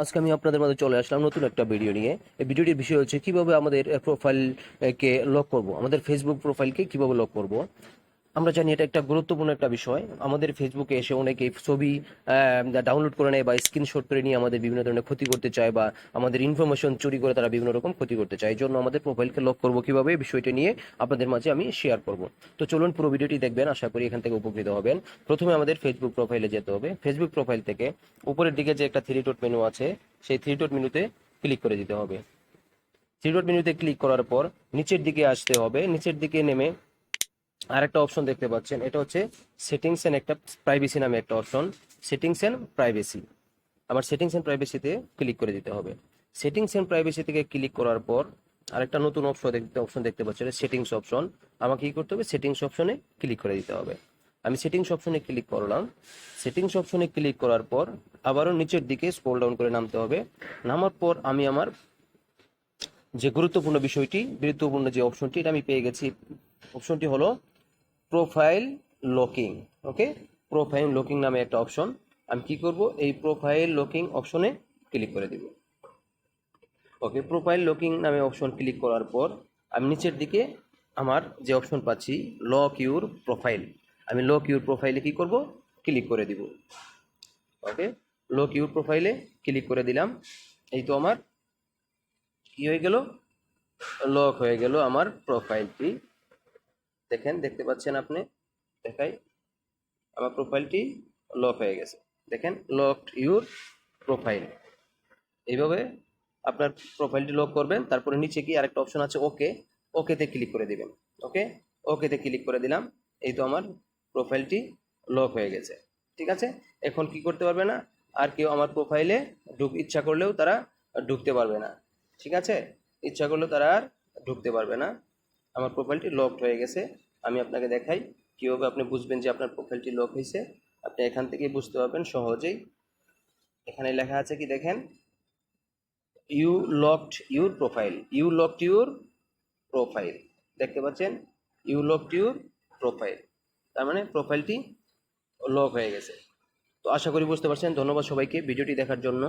আজকে আমি আপনাদের মাঝে চলে আসলাম নতুন একটা ভিডিও নিয়ে। এই ভিডিওটির বিষয় হচ্ছে কিভাবে আমাদের প্রোফাইলকে লক করব, আমাদের ফেসবুক প্রোফাইলকে কিভাবে লক করব। আমরা জানি এটা একটা গুরুত্বপূর্ণ একটা বিষয়। আমাদের ফেসবুকে এসে অনেকে ছবি ডাউনলোড করে নেয় বা স্ক্রিনশট করে নিয়ে আমাদের বিভিন্ন ধরনের ক্ষতি করতে চায়, বা আমাদের ইনফরমেশন চুরি করে তারা বিভিন্ন রকম ক্ষতি করতে চায়। এই জন্য আমাদের প্রোফাইলকে লক করব কিভাবে, এই বিষয়টা নিয়ে আপনাদের মাঝে আমি শেয়ার করব। তো চলুন পুরো ভিডিওটি দেখবেন, আশা করি এখান থেকে উপকৃত হবেন। প্রথমে আমাদের ফেসবুক প্রোফাইলে যেতে হবে। ফেসবুক প্রোফাইল থেকে উপরের দিকে যে একটা থ্রি ডট মেনু আছে, সেই থ্রি ডট মেনুতে ক্লিক করে দিতে হবে। থ্রি ডট মেনুতে ক্লিক করার পর নিচের দিকে আসতে হবে। নিচের দিকে নেমে আরেকটা অপশন দেখতে পাচ্ছেন, এটা হচ্ছে সেটিংস এন্ড একটা প্রাইভেসি নামে একটা অপশন। সেটিংস এন্ড প্রাইভেসি, আমার সেটিংস এন্ড প্রাইভেসিতে ক্লিক করে দিতে হবে। সেটিংস এন্ড প্রাইভেসি থেকে ক্লিক করার পর আরেকটা নতুন অপশন দেখতে পাচ্ছেন, সেটিংস অপশন। আমাকে কি করতে হবে, সেটিংস অপশনে ক্লিক করে দিতে হবে। আমি সেটিংস অপশনে ক্লিক করলাম। সেটিংস অপশনে ক্লিক করার পর আবারও নিচের দিকে স্ক্রল ডাউন করে নামতে হবে। নামার পর আমি আমার যে গুরুত্বপূর্ণ যে অপশনটি, এটা আমি পেয়ে গেছি। অপশনটি হলো প্রোফাইল লকিং। ওকে, প্রোফাইল লকিং নামে একটা অপশন। আমি কি করব, এই প্রোফাইল লকিং অপশনে ক্লিক করে দিব। ওকে, প্রোফাইল লকিং নামে অপশন ক্লিক করার পর আমি নিচের দিকে আমার যে অপশন পাচ্ছি, লক ইউর প্রোফাইল, আমি লক ইউর প্রোফাইলে কি করব, ক্লিক করে দিব। ওকে, লক ইউর প্রোফাইলে ক্লিক করে দিলাম। এই তো আমার কি হয়ে গেল, লক হয়ে গেল আমার প্রোফাইলটি। দেখতে পাচ্ছেন আপনি, দেখাই, আমার প্রোফাইলটি লক হয়ে গেছে। দেখেন, লকড ইউর প্রোফাইল। এইভাবে আপনার প্রোফাইলটি লক করবেন। তারপরে নিচে কি আরেকটা অপশন আছে, ওকে, ওকেতে ক্লিক করে দিবেন। ওকে, ওকেতে ক্লিক করে দিলাম। এই তো আমার প্রোফাইলটি লক হয়ে গেছে। ঠিক আছে, এখন কি করতে পারবে না, আর কেউ আমার প্রোফাইলে ইচ্ছা করলেও তারা ঢুকতে পারবে না। ঠিক আছে, ইচ্ছা করলেও তারা আর ঢুকতে পারবে না। আমার প্রোফাইলটি লকড হয়ে গেছে। আমি আপনাকে দেখাই কীভাবে আপনি বুঝবেন যে আপনার প্রোফাইলটি লক হয়েছে। আপনি এখান থেকেই বুঝতে পারবেন সহজেই। এখানে লেখা আছে কি দেখেন, you locked your profile, you locked your profile. দেখতে পাচ্ছেন, ইউ লকড ইউর প্রোফাইল, তার মানে প্রোফাইলটি লক হয়ে গেছে। তো আশা করি বুঝতে পারছেন। ধন্যবাদ সবাইকে ভিডিওটি দেখার জন্য।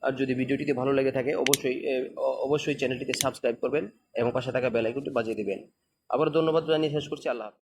আর যদি ভিডিওটিতে ভালো লেগে থাকে অবশ্যই চ্যানেলটিতে সাবস্ক্রাইব করবেন এবং পাশে থাকা বেল আইকনটি বাজিয়ে দিবেন। আবার ধন্যবাদ জানিয়ে শেষ করছি। আল্লাহ হাফেজ।